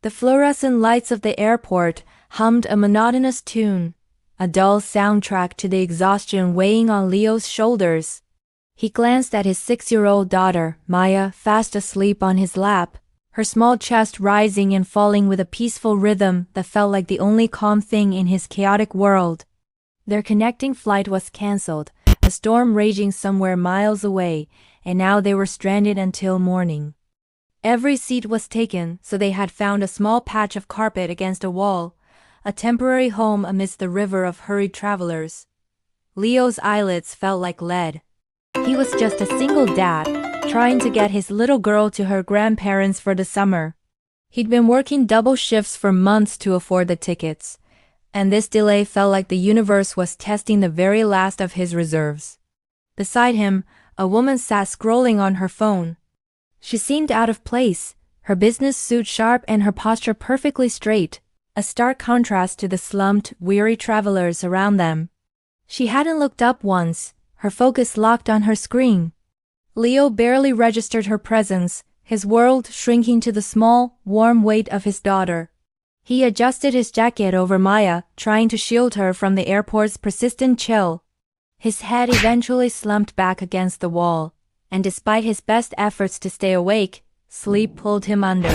The fluorescent lights of the airport hummed a monotonous tune, a dull soundtrack to the exhaustion weighing on Leo's shoulders. He glanced at his 6-year-old daughter, Maya, fast asleep on his lap, her small chest rising and falling with a peaceful rhythm that felt like the only calm thing in his chaotic world. Their connecting flight was cancelled, a storm raging somewhere miles away, and now they were stranded until morning. Every seat was taken, so they had found a small patch of carpet against a wall, a temporary home amidst the river of hurried travelers. Leo's eyelids felt like lead. He was just a single dad, trying to get his little girl to her grandparents for the summer. He'd been working double shifts for months to afford the tickets, and this delay felt like the universe was testing the very last of his reserves. Beside him, a woman sat scrolling on her phone. She seemed out of place, her business suit sharp and her posture perfectly straight, a stark contrast to the slumped, weary travelers around them. She hadn't looked up once, her focus locked on her screen. Leo barely registered her presence, his world shrinking to the small, warm weight of his daughter. He adjusted his jacket over Maya, trying to shield her from the airport's persistent chill. His head eventually slumped back against the wall, and despite his best efforts to stay awake, sleep pulled him under.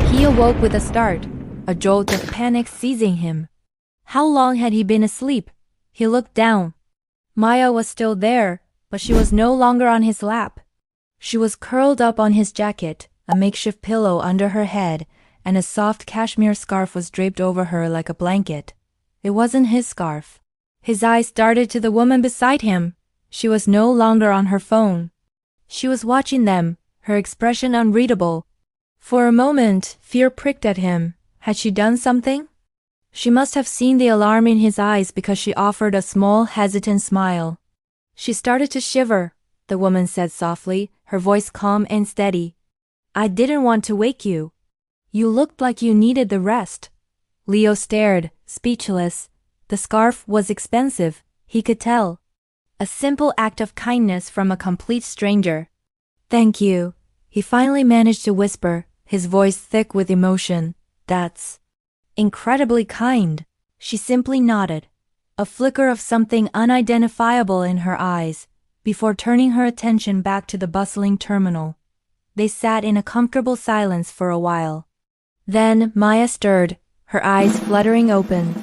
He awoke with a start, a jolt of panic seizing him. How long had he been asleep? He looked down. Maya was still there, but she was no longer on his lap. She was curled up on his jacket, a makeshift pillow under her head, and a soft cashmere scarf was draped over her like a blanket. It wasn't his scarf. His eyes darted to the woman beside him. She was no longer on her phone. She was watching them, her expression unreadable. For a moment, fear pricked at him. Had she done something? She must have seen the alarm in his eyes because she offered a small, hesitant smile. She started to shiver, the woman said softly, her voice calm and steady. I didn't want to wake you. You looked like you needed the rest. Leo stared, speechless. The scarf was expensive, he could tell. A simple act of kindness from a complete stranger. Thank you, he finally managed to whisper, his voice thick with emotion. That's incredibly kind. She simply nodded, a flicker of something unidentifiable in her eyes, before turning her attention back to the bustling terminal. They sat in a comfortable silence for a while. Then Maya stirred, her eyes fluttering open.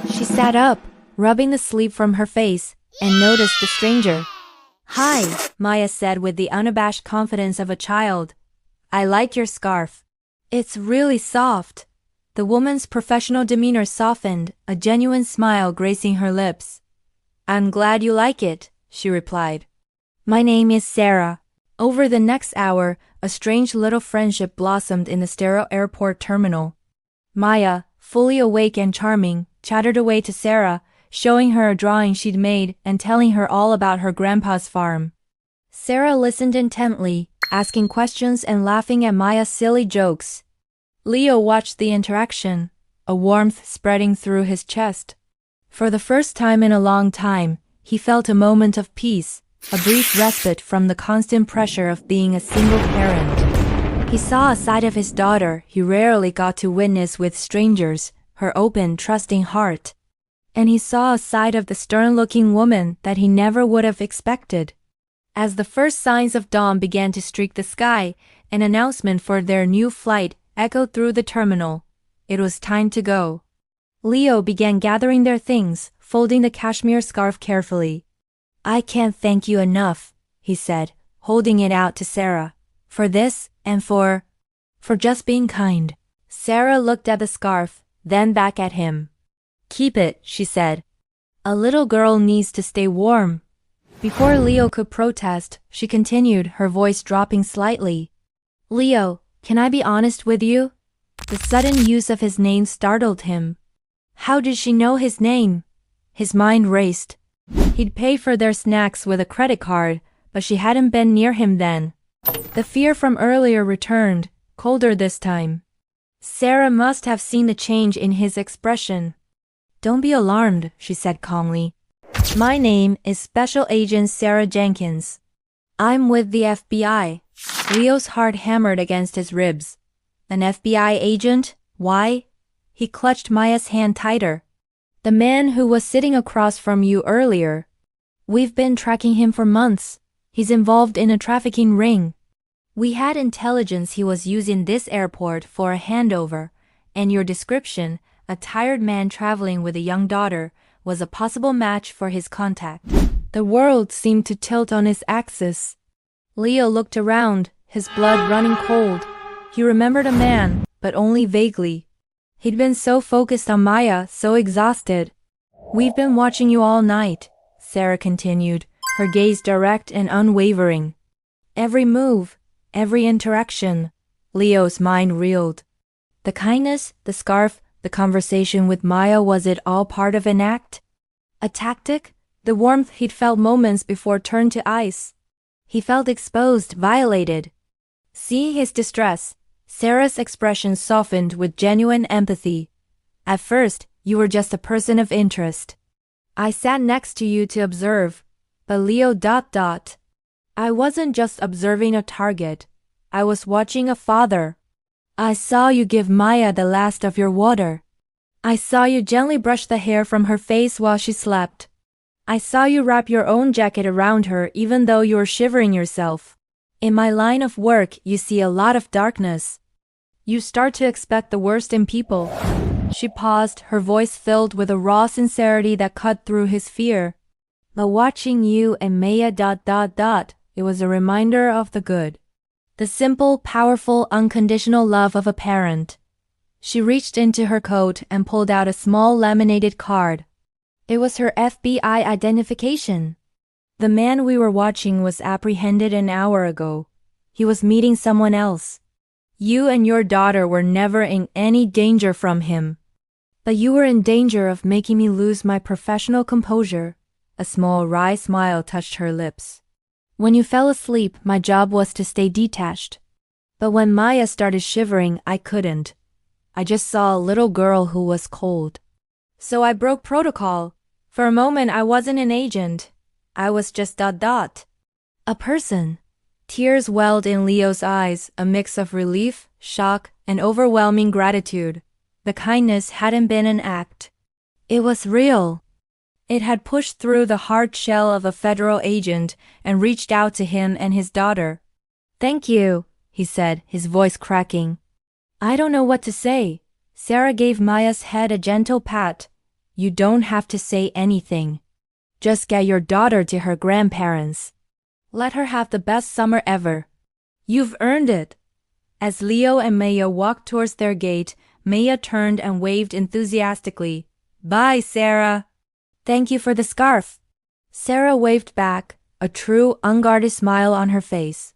She sat up, rubbing the sleep from her face, and noticed the stranger. Hi, Maya said with the unabashed confidence of a child. I like your scarf. It's really soft. The woman's professional demeanor softened, a genuine smile gracing her lips. I'm glad you like it, she replied. My name is Sarah. Over the next hour, a strange little friendship blossomed in the sterile airport terminal. Maya, fully awake and charming, chattered away to Sarah, showing her a drawing she'd made and telling her all about her grandpa's farm. Sarah listened intently, asking questions and laughing at Maya's silly jokes. Leo watched the interaction, a warmth spreading through his chest. For the first time in a long time, he felt a moment of peace, a brief respite from the constant pressure of being a single parent. He saw a side of his daughter he rarely got to witness with strangers, her open, trusting heart. And he saw a side of the stern-looking woman that he never would have expected. As the first signs of dawn began to streak the sky, an announcement for their new flight echoed through the terminal. It was time to go. Leo began gathering their things, folding the cashmere scarf carefully. I can't thank you enough, he said, holding it out to Sarah. For this, and for just being kind. Sarah looked at the scarf, then back at him. Keep it, she said. A little girl needs to stay warm. Before Leo could protest, she continued, her voice dropping slightly. Leo, can I be honest with you? The sudden use of his name startled him. How did she know his name? His mind raced. He'd pay for their snacks with a credit card, but she hadn't been near him then. The fear from earlier returned, colder this time. Sarah must have seen the change in his expression. Don't be alarmed, she said calmly. My name is Special Agent Sarah Jenkins. I'm with the FBI. Leo's heart hammered against his ribs. An FBI agent? Why? He clutched Maya's hand tighter. The man who was sitting across from you earlier. We've been tracking him for months. He's involved in a trafficking ring. We had intelligence he was using this airport for a handover, and your description, a tired man traveling with a young daughter, was a possible match for his contact. The world seemed to tilt on its axis. Leo looked around, his blood running cold. He remembered a man, but only vaguely. He'd been so focused on Maya, so exhausted. We've been watching you all night, Sarah continued, her gaze direct and unwavering. Every move, every interaction. Leo's mind reeled. The kindness, the scarf, the conversation with Maya, was it all part of an act? A tactic? The warmth he'd felt moments before turned to ice. He felt exposed, violated. Seeing his distress, Sarah's expression softened with genuine empathy. At first, you were just a person of interest. I sat next to you to observe. But Leo ... I wasn't just observing a target. I was watching a father. I saw you give Maya the last of your water. I saw you gently brush the hair from her face while she slept. I saw you wrap your own jacket around her even though you were shivering yourself. In my line of work, you see a lot of darkness. You start to expect the worst in people. She paused, her voice filled with a raw sincerity that cut through his fear. But watching you and Maya ... it was a reminder of the good. The simple, powerful, unconditional love of a parent. She reached into her coat and pulled out a small laminated card. It was her FBI identification. The man we were watching was apprehended an hour ago. He was meeting someone else. You and your daughter were never in any danger from him. But you were in danger of making me lose my professional composure. A small wry smile touched her lips. When you fell asleep, my job was to stay detached. But when Maya started shivering, I couldn't. I just saw a little girl who was cold. So I broke protocol. For a moment, I wasn't an agent. I was just ... a person. Tears welled in Leo's eyes, a mix of relief, shock, and overwhelming gratitude. The kindness hadn't been an act. It was real. It had pushed through the hard shell of a federal agent and reached out to him and his daughter. Thank you, he said, his voice cracking. I don't know what to say. Sarah gave Maya's head a gentle pat. You don't have to say anything. Just get your daughter to her grandparents. Let her have the best summer ever. You've earned it. As Leo and Maya walked towards their gate, Maya turned and waved enthusiastically. Bye, Sarah. Thank you for the scarf. Sarah waved back, a true, unguarded smile on her face.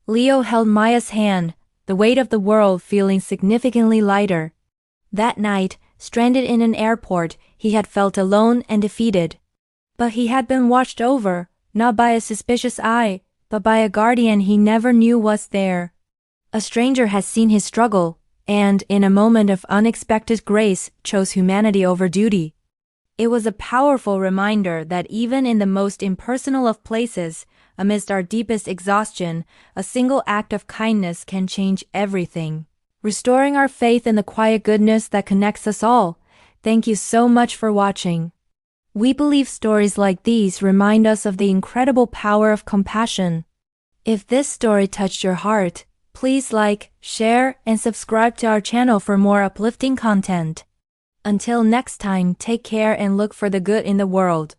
Leo held Maya's hand, the weight of the world feeling significantly lighter. That night, stranded in an airport, he had felt alone and defeated. But he had been watched over, not by a suspicious eye, but by a guardian he never knew was there. A stranger had seen his struggle, and, in a moment of unexpected grace, chose humanity over duty. It was a powerful reminder that even in the most impersonal of places, amidst our deepest exhaustion, a single act of kindness can change everything, restoring our faith in the quiet goodness that connects us all. Thank you so much for watching. We believe stories like these remind us of the incredible power of compassion. If this story touched your heart, please like, share, and subscribe to our channel for more uplifting content. Until next time, take care and look for the good in the world.